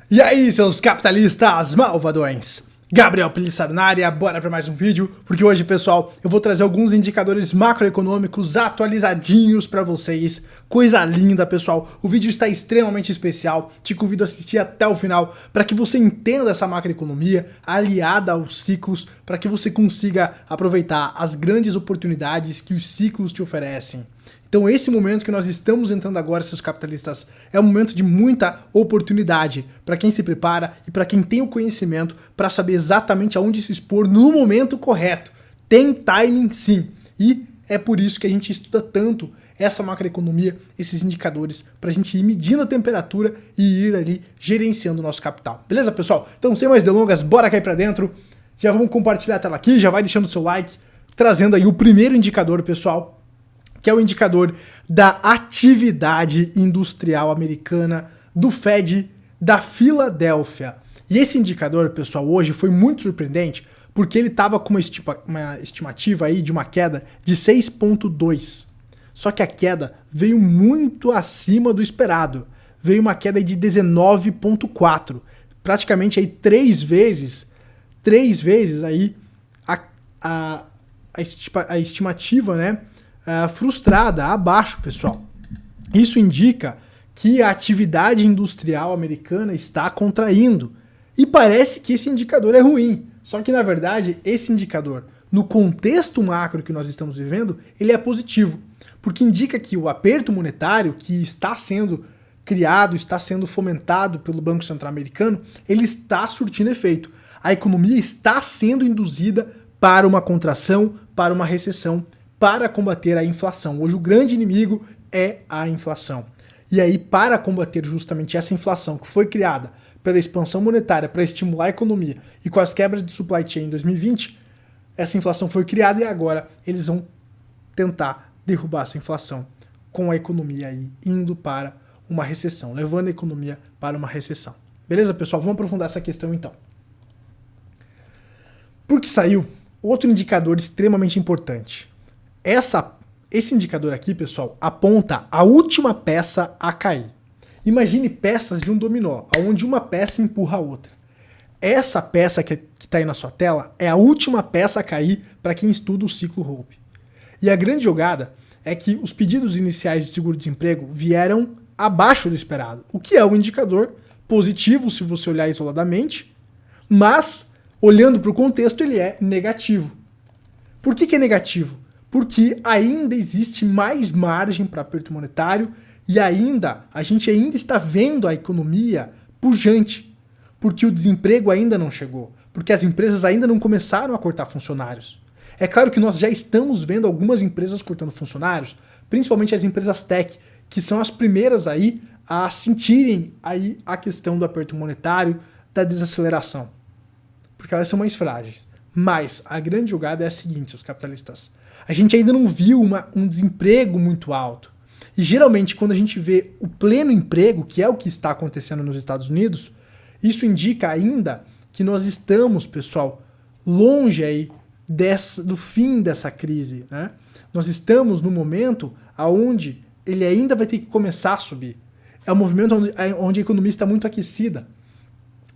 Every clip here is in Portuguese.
E aí, seus capitalistas malvadões? Gabriel Pelissaro na área, bora para mais um vídeo, porque hoje, pessoal, eu vou trazer alguns indicadores macroeconômicos atualizadinhos para vocês. Coisa linda, pessoal. O vídeo está extremamente especial, te convido a assistir até o final para que você entenda essa macroeconomia aliada aos ciclos, para que você consiga aproveitar as grandes oportunidades que os ciclos te oferecem. Então esse momento que nós estamos entrando agora, seus capitalistas, é um momento de muita oportunidade para quem se prepara e para quem tem o conhecimento para saber exatamente aonde se expor no momento correto. Tem timing sim, e é por isso que a gente estuda tanto essa macroeconomia, esses indicadores, para a gente ir medindo a temperatura e ir ali gerenciando o nosso capital. Beleza, pessoal? Então sem mais delongas, bora cair para dentro. Já vamos compartilhar a tela aqui, já vai deixando o seu like, trazendo aí o primeiro indicador, pessoal, que é o indicador da atividade industrial americana do Fed da Filadélfia. E esse indicador, pessoal, hoje foi muito surpreendente, porque ele estava com uma estimativa aí de uma queda de 6,2. Só que a queda veio muito acima do esperado. Veio uma queda de 19,4. Praticamente aí três vezes aí a estimativa, né? Frustrada, abaixo, pessoal. Isso indica que a atividade industrial americana está contraindo. E parece que esse indicador é ruim. Só que, na verdade, esse indicador, no contexto macro que nós estamos vivendo, ele é positivo. Porque indica que o aperto monetário que está sendo criado, está sendo fomentado pelo Banco Central americano, ele está surtindo efeito. A economia está sendo induzida para uma contração, para uma recessão, para combater a inflação. Hoje o grande inimigo é a inflação. E aí, para combater justamente essa inflação que foi criada pela expansão monetária para estimular a economia e com as quebras de supply chain em 2020, essa inflação foi criada e agora eles vão tentar derrubar essa inflação com a economia aí indo para uma recessão, levando a economia para uma recessão. Beleza, pessoal? Vamos aprofundar essa questão então. Porque saiu outro indicador extremamente importante. Esse indicador aqui, pessoal, aponta a última peça a cair. Imagine peças de um dominó, onde uma peça empurra a outra. Essa peça que está aí na sua tela é a última peça a cair para quem estuda o ciclo Hope. E a grande jogada é que os pedidos iniciais de seguro-desemprego vieram abaixo do esperado, o que é um indicador positivo se você olhar isoladamente, mas olhando para o contexto ele é negativo. Por que é negativo? Porque ainda existe mais margem para aperto monetário e a gente ainda está vendo a economia pujante, porque o desemprego ainda não chegou, porque as empresas ainda não começaram a cortar funcionários. É claro que nós já estamos vendo algumas empresas cortando funcionários, principalmente as empresas tech, que são as primeiras aí a sentirem aí a questão do aperto monetário, da desaceleração, porque elas são mais frágeis. Mas a grande jogada é a seguinte, seus capitalistas. A gente ainda não viu um desemprego muito alto. E geralmente quando a gente vê o pleno emprego, que é o que está acontecendo nos Estados Unidos, isso indica ainda que nós estamos, pessoal, longe aí do fim dessa crise, né? Nós estamos no momento onde ele ainda vai ter que começar a subir. É um movimento onde a economia está muito aquecida.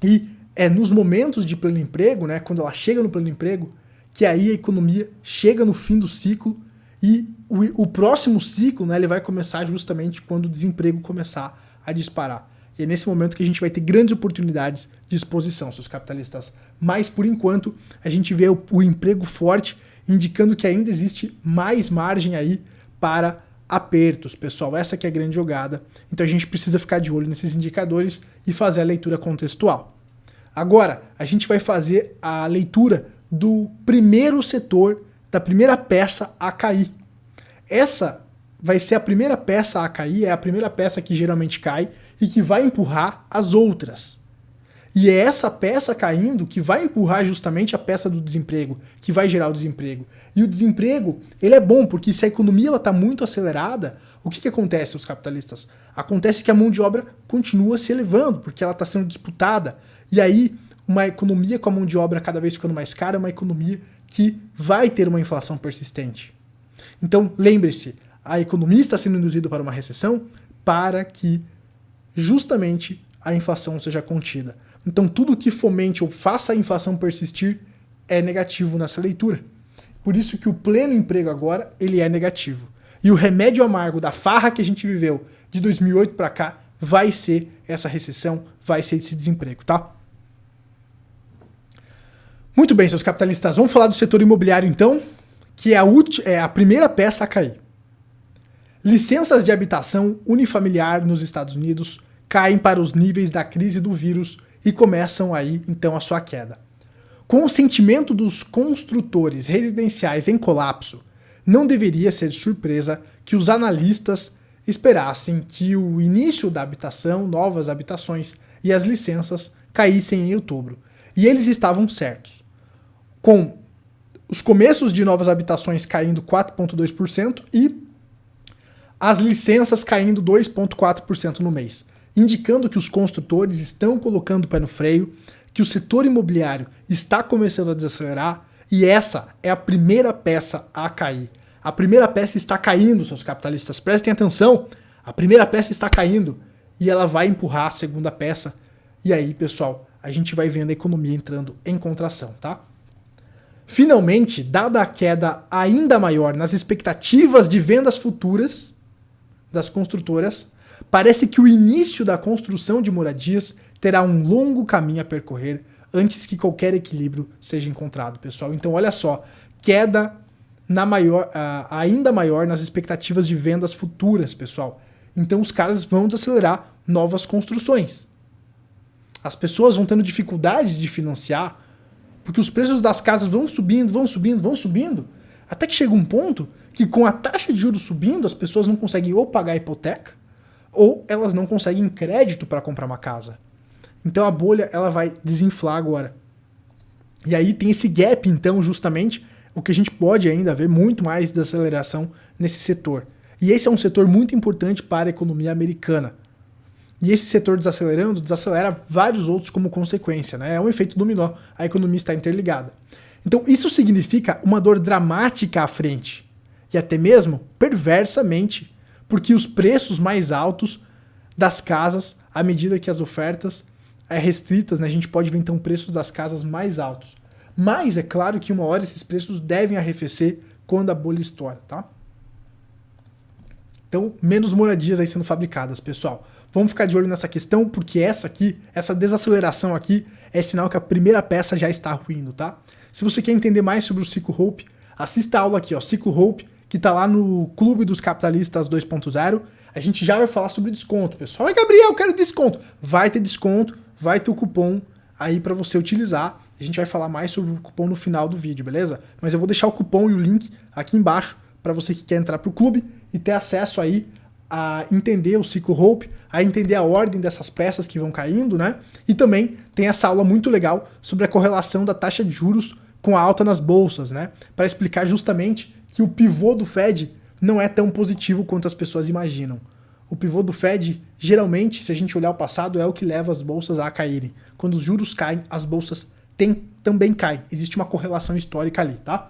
E é nos momentos de pleno emprego, né, quando ela chega no pleno emprego, que aí a economia chega no fim do ciclo e o próximo ciclo, né, ele vai começar justamente quando o desemprego começar a disparar. E é nesse momento que a gente vai ter grandes oportunidades de exposição, seus capitalistas. Mas, por enquanto, a gente vê o emprego forte, indicando que ainda existe mais margem aí para apertos, pessoal. Essa que é a grande jogada. Então a gente precisa ficar de olho nesses indicadores e fazer a leitura contextual. Agora, a gente vai fazer a leitura do primeiro setor, da primeira peça a cair. Essa vai ser a primeira peça a cair, é a primeira peça que geralmente cai e que vai empurrar as outras. E é essa peça caindo que vai empurrar justamente a peça do desemprego, que vai gerar o desemprego. E o desemprego, ele é bom, porque se a economia está muito acelerada, o que acontece, os capitalistas? Acontece que a mão de obra continua se elevando, porque ela está sendo disputada. E aí, uma economia com a mão de obra cada vez ficando mais cara é uma economia que vai ter uma inflação persistente. Então, lembre-se, a economia está sendo induzida para uma recessão para que justamente a inflação seja contida. Então tudo que fomente ou faça a inflação persistir é negativo nessa leitura. Por isso que o pleno emprego agora, ele é negativo. E o remédio amargo da farra que a gente viveu de 2008 para cá vai ser essa recessão, vai ser esse desemprego, tá? Muito bem, seus capitalistas, vamos falar do setor imobiliário então, que é a primeira peça a cair. Licenças de habitação unifamiliar nos Estados Unidos caem para os níveis da crise do vírus e começam aí então a sua queda. Com o sentimento dos construtores residenciais em colapso, não deveria ser surpresa que os analistas esperassem que o início da habitação, novas habitações e as licenças caíssem em outubro. E eles estavam certos. Com os começos de novas habitações caindo 4,2% e as licenças caindo 2,4% no mês, indicando que os construtores estão colocando o pé no freio, que o setor imobiliário está começando a desacelerar e essa é a primeira peça a cair. A primeira peça está caindo, seus capitalistas, prestem atenção, a primeira peça está caindo e ela vai empurrar a segunda peça e aí, pessoal, a gente vai vendo a economia entrando em contração, tá? Finalmente, dada a queda ainda maior nas expectativas de vendas futuras das construtoras, parece que o início da construção de moradias terá um longo caminho a percorrer antes que qualquer equilíbrio seja encontrado, pessoal. Então, olha só, queda ainda maior nas expectativas de vendas futuras, pessoal. Então, os caras vão desacelerar novas construções. As pessoas vão tendo dificuldade de financiar, porque os preços das casas vão subindo, até que chega um ponto que com a taxa de juros subindo, as pessoas não conseguem ou pagar a hipoteca, ou elas não conseguem crédito para comprar uma casa. Então a bolha ela vai desinflar agora. E aí tem esse gap, então, justamente, o que a gente pode ainda ver muito mais desaceleração nesse setor. E esse é um setor muito importante para a economia americana. E esse setor desacelerando, desacelera vários outros como consequência, né? É um efeito dominó, a economia está interligada. Então isso significa uma dor dramática à frente, e até mesmo perversamente, porque os preços mais altos das casas, à medida que as ofertas restritas, né, a gente pode ver então preços das casas mais altos. Mas é claro que uma hora esses preços devem arrefecer quando a bolha estoura, tá? Então, menos moradias aí sendo fabricadas, pessoal. Vamos ficar de olho nessa questão, porque essa desaceleração aqui, é sinal que a primeira peça já está ruindo, tá? Se você quer entender mais sobre o Ciclo Hope, assista a aula aqui, ó, Ciclo Hope, que tá lá no Clube dos Capitalistas 2.0. A gente já vai falar sobre desconto, pessoal. Ai, Gabriel, eu quero desconto. Vai ter desconto, vai ter o cupom aí para você utilizar. A gente vai falar mais sobre o cupom no final do vídeo, beleza? Mas eu vou deixar o cupom e o link aqui embaixo para você que quer entrar pro clube e ter acesso aí a entender o Ciclo Hope, a entender a ordem dessas peças que vão caindo, né? E também tem essa aula muito legal sobre a correlação da taxa de juros com a alta nas bolsas, né? Para explicar justamente que o pivô do Fed não é tão positivo quanto as pessoas imaginam. O pivô do Fed, geralmente, se a gente olhar o passado, é o que leva as bolsas a caírem. Quando os juros caem, as bolsas também caem. Existe uma correlação histórica ali, tá?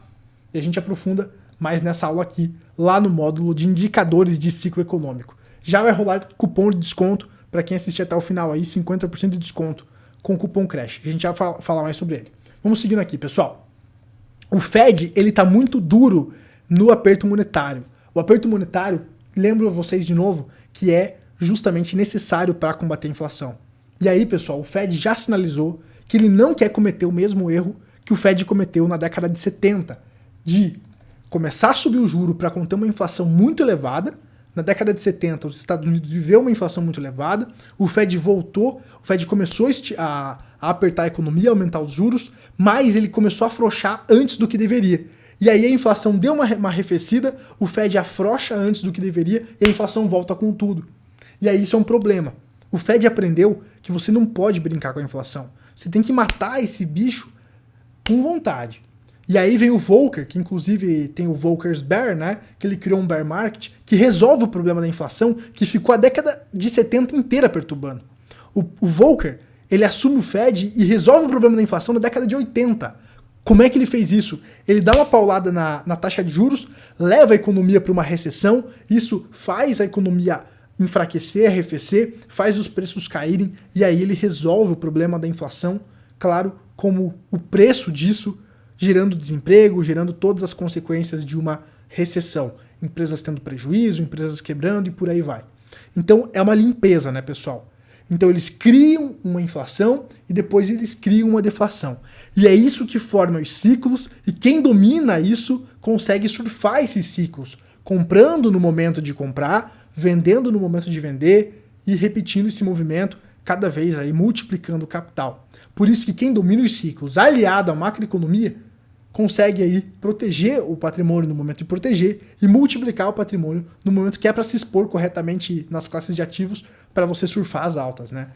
E a gente aprofunda mais nessa aula aqui, lá no módulo de indicadores de ciclo econômico. Já vai rolar cupom de desconto para quem assistir até o final aí, 50% de desconto com o cupom CRASH. A gente já vai falar mais sobre ele. Vamos seguindo aqui, pessoal. O Fed, ele tá muito duro no aperto monetário. O aperto monetário, lembro vocês de novo, que é justamente necessário para combater a inflação. E aí, pessoal, o Fed já sinalizou que ele não quer cometer o mesmo erro que o Fed cometeu na década de 70, de começar a subir o juro para conter uma inflação muito elevada. Na década de 70, os Estados Unidos viveu uma inflação muito elevada, o Fed voltou, o Fed começou a apertar a economia, aumentar os juros, mas ele começou a afrouxar antes do que deveria. E aí a inflação deu uma arrefecida, o Fed afrouxa antes do que deveria e a inflação volta com tudo. E aí isso é um problema. O Fed aprendeu que você não pode brincar com a inflação. Você tem que matar esse bicho com vontade. E aí vem o Volcker, que inclusive tem o Volcker's Bear, né? Que ele criou um bear market que resolve o problema da inflação que ficou a década de 70 inteira perturbando. O Volcker, ele assume o Fed e resolve o problema da inflação na década de 80. Como é que ele fez isso? Ele dá uma paulada na taxa de juros, leva a economia para uma recessão, isso faz a economia enfraquecer, arrefecer, faz os preços caírem e aí ele resolve o problema da inflação, claro, como o preço disso gerando desemprego, gerando todas as consequências de uma recessão. Empresas tendo prejuízo, empresas quebrando e por aí vai. Então é uma limpeza, né, pessoal? Então eles criam uma inflação e depois eles criam uma deflação. E é isso que forma os ciclos e quem domina isso consegue surfar esses ciclos, comprando no momento de comprar, vendendo no momento de vender e repetindo esse movimento cada vez aí multiplicando o capital. Por isso que quem domina os ciclos, aliado à macroeconomia, consegue aí proteger o patrimônio no momento de proteger e multiplicar o patrimônio no momento que é para se expor corretamente nas classes de ativos para você surfar as altas, né?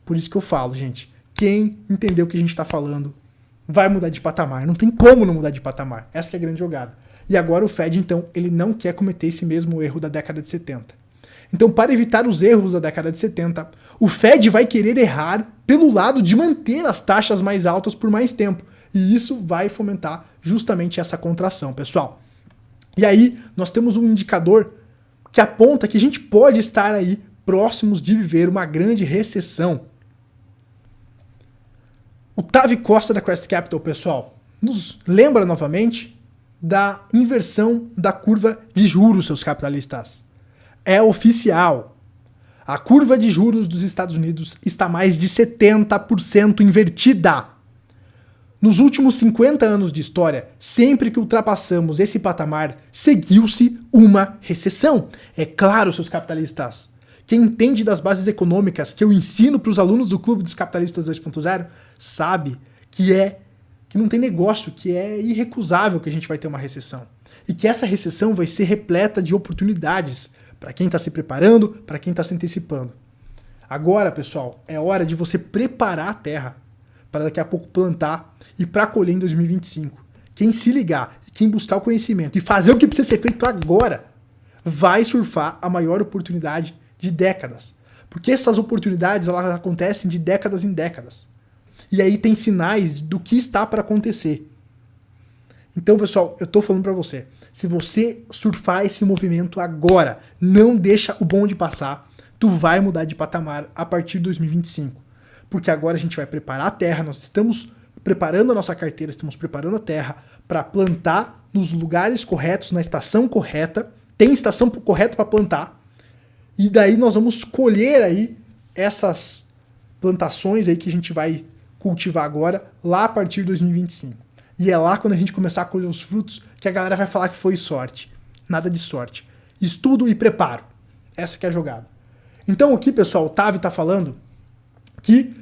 Por isso que eu falo, gente, quem entendeu o que a gente está falando vai mudar de patamar. Não tem como não mudar de patamar. Essa que é a grande jogada. E agora o Fed, então, ele não quer cometer esse mesmo erro da década de 70. Então, para evitar os erros da década de 70, o Fed vai querer errar pelo lado de manter as taxas mais altas por mais tempo. E isso vai fomentar justamente essa contração, pessoal. E aí, nós temos um indicador que aponta que a gente pode estar aí próximos de viver uma grande recessão. O Tavi Costa da Crest Capital, pessoal, nos lembra novamente da inversão da curva de juros, seus capitalistas. É oficial. A curva de juros dos Estados Unidos está mais de 70% invertida. Nos últimos 50 anos de história, sempre que ultrapassamos esse patamar, seguiu-se uma recessão. É claro, seus capitalistas. Quem entende das bases econômicas que eu ensino para os alunos do Clube dos Capitalistas 2.0 sabe que não tem negócio, que é irrecusável que a gente vai ter uma recessão. E que essa recessão vai ser repleta de oportunidades para quem está se preparando, para quem está se antecipando. Agora, pessoal, é hora de você preparar a terra para daqui a pouco plantar e para colher em 2025. Quem se ligar, quem buscar o conhecimento e fazer o que precisa ser feito agora, vai surfar a maior oportunidade de décadas. Porque essas oportunidades elas acontecem de décadas em décadas. E aí tem sinais do que está para acontecer. Então, pessoal, eu estou falando para você, se você surfar esse movimento agora, não deixa o bonde passar, tu vai mudar de patamar a partir de 2025. Porque agora a gente vai preparar a terra, nós estamos preparando a nossa carteira, estamos preparando a terra para plantar nos lugares corretos, na estação correta, tem estação correta para plantar, e daí nós vamos colher aí essas plantações aí que a gente vai cultivar agora, lá a partir de 2025. E é lá quando a gente começar a colher os frutos que a galera vai falar que foi sorte. Nada de sorte. Estudo e preparo. Essa que é a jogada. Então aqui, pessoal, o Tavi está falando que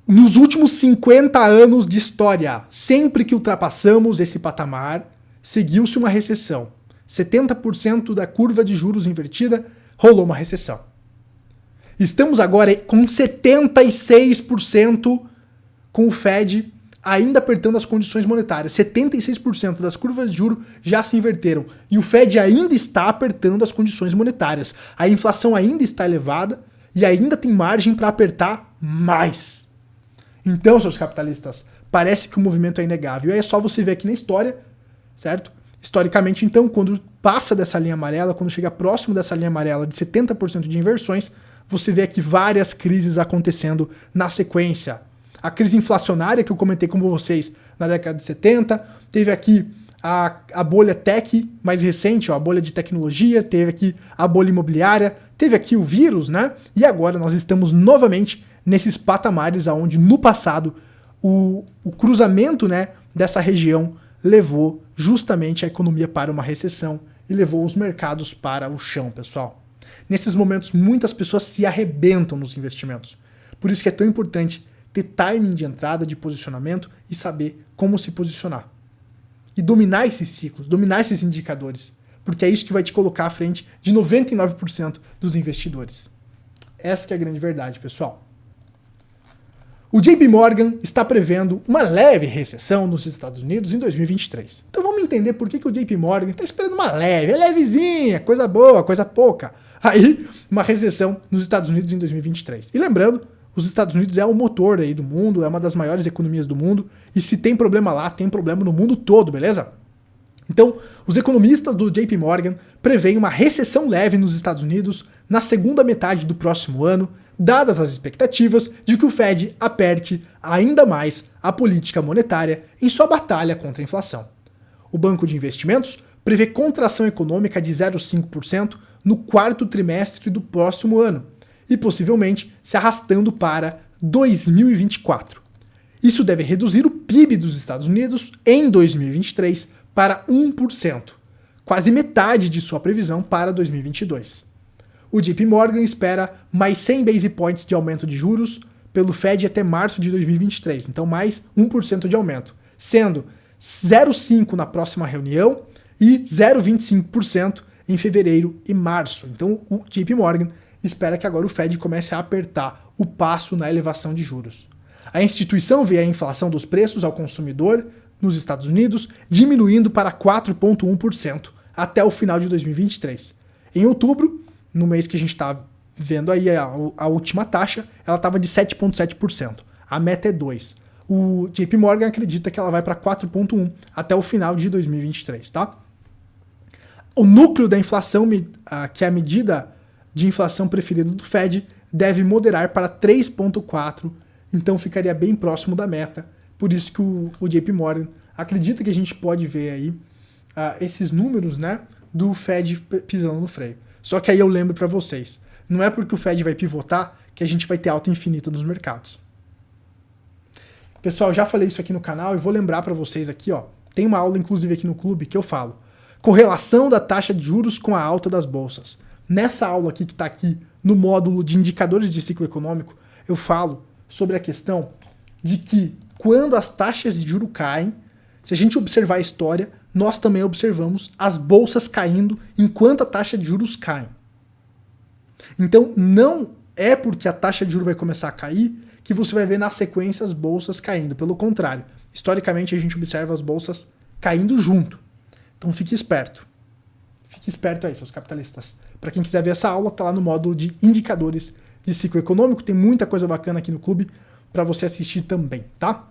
nos últimos 50 anos de história, sempre que ultrapassamos esse patamar, seguiu-se uma recessão. 70% da curva de juros invertida rolou uma recessão. Estamos agora com 76% com o Fed ainda apertando as condições monetárias. 76% das curvas de juros já se inverteram. E o Fed ainda está apertando as condições monetárias. A inflação ainda está elevada e ainda tem margem para apertar mais. Então, seus capitalistas, parece que o movimento é inegável. E aí é só você ver aqui na história, certo? Historicamente, então, quando passa dessa linha amarela, quando chega próximo dessa linha amarela de 70% de inversões, você vê aqui várias crises acontecendo na sequência. A crise inflacionária que eu comentei com vocês na década de 70, teve aqui a bolha tech mais recente, ó, a bolha de tecnologia, teve aqui a bolha imobiliária, teve aqui o vírus, né? E agora nós estamos novamente nesses patamares onde no passado o cruzamento, né, dessa região levou justamente a economia para uma recessão e levou os mercados para o chão, pessoal. Nesses momentos, muitas pessoas se arrebentam nos investimentos. Por isso que é tão importante ter timing de entrada, de posicionamento e saber como se posicionar. E dominar esses ciclos, dominar esses indicadores, porque é isso que vai te colocar à frente de 99% dos investidores. Essa que é a grande verdade, pessoal. O JP Morgan está prevendo uma leve recessão nos Estados Unidos em 2023. Então vamos entender por que o JP Morgan está esperando uma leve, é levezinha, coisa boa, coisa pouca. Aí, uma recessão nos Estados Unidos em 2023. E lembrando, os Estados Unidos é o motor aí do mundo, é uma das maiores economias do mundo, e se tem problema lá, tem problema no mundo todo, beleza? Então, os economistas do JP Morgan preveem uma recessão leve nos Estados Unidos na segunda metade do próximo ano, dadas as expectativas de que o Fed aperte ainda mais a política monetária em sua batalha contra a inflação. O Banco de Investimentos prevê contração econômica de 0,5% no quarto trimestre do próximo ano e possivelmente se arrastando para 2024. Isso deve reduzir o PIB dos Estados Unidos em 2023 para 1%, quase metade de sua previsão para 2022. O JP Morgan espera mais 100 base points de aumento de juros pelo Fed até março de 2023, então mais 1% de aumento, sendo 0,5% na próxima reunião e 0,25% em fevereiro e março. Então o JP Morgan espera que agora o Fed comece a apertar o passo na elevação de juros. A instituição vê a inflação dos preços ao consumidor nos Estados Unidos diminuindo para 4,1% até o final de 2023. Em outubro, no mês que a gente está vendo aí a última taxa, ela estava de 7,7%. A meta é 2%. O JP Morgan acredita que ela vai para 4,1% até o final de 2023, tá? O núcleo da inflação, que é a medida de inflação preferida do Fed, deve moderar para 3,4%, então ficaria bem próximo da meta. Por isso que o JP Morgan acredita que a gente pode ver aí esses números, né, do Fed pisando no freio. Só que aí eu lembro para vocês, não é porque o Fed vai pivotar que a gente vai ter alta infinita nos mercados. Pessoal, já falei isso aqui no canal e vou lembrar para vocês aqui, ó. Tem uma aula inclusive aqui no clube que eu falo correlação da taxa de juros com a alta das bolsas. Nessa aula aqui que está aqui no módulo de indicadores de ciclo econômico, eu falo sobre a questão de que quando as taxas de juros caem, se a gente observar a história, nós também observamos as bolsas caindo enquanto a taxa de juros cai. Então não é porque a taxa de juros vai começar a cair que você vai ver na sequência as bolsas caindo. Pelo contrário, historicamente a gente observa as bolsas caindo junto. Então fique esperto. Fique esperto aí, seus capitalistas. Para quem quiser ver essa aula, tá lá no módulo de indicadores de ciclo econômico. Tem muita coisa bacana aqui no clube para você assistir também, tá?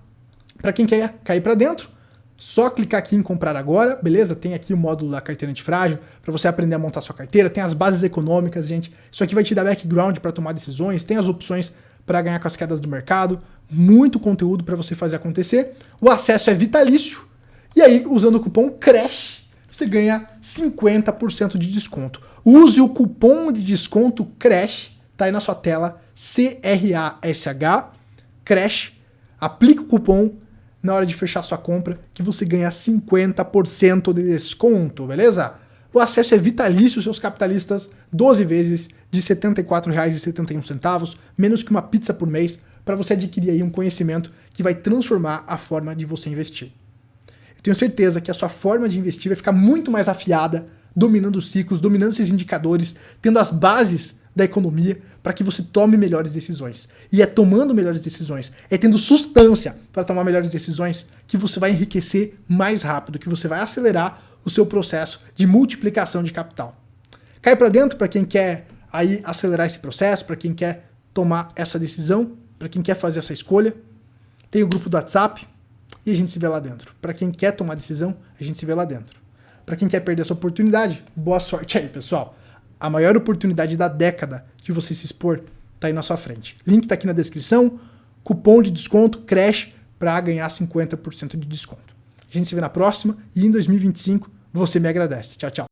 Para quem quer cair para dentro, só clicar aqui em comprar agora, beleza? Tem aqui o módulo da carteira antifrágil para você aprender a montar sua carteira. Tem as bases econômicas, gente. Isso aqui vai te dar background para tomar decisões. Tem as opções para ganhar com as quedas do mercado. Muito conteúdo para você fazer acontecer. O acesso é vitalício. E aí, usando o cupom CRASH, você ganha 50% de desconto. Use o cupom de desconto CRASH, tá aí na sua tela, CRASH, CRASH. Aplica o cupom na hora de fechar sua compra, que você ganha 50% de desconto, beleza? O acesso é vitalício, seus capitalistas, 12 vezes de R$ 74,71, menos que uma pizza por mês, para você adquirir aí um conhecimento que vai transformar a forma de você investir. Eu tenho certeza que a sua forma de investir vai ficar muito mais afiada, dominando os ciclos, dominando esses indicadores, tendo as bases da economia para que você tome melhores decisões. E é tomando melhores decisões, é tendo substância para tomar melhores decisões que você vai enriquecer mais rápido, que você vai acelerar o seu processo de multiplicação de capital. Cai para dentro para quem quer aí acelerar esse processo, para quem quer tomar essa decisão, para quem quer fazer essa escolha. Tem o grupo do WhatsApp e a gente se vê lá dentro. Para quem quer tomar decisão, a gente se vê lá dentro. Para quem quer perder essa oportunidade, boa sorte aí, pessoal. A maior oportunidade da década de você se expor está aí na sua frente. Link está aqui na descrição, cupom de desconto CRASH para ganhar 50% de desconto. A gente se vê na próxima e em 2025 você me agradece. Tchau, tchau.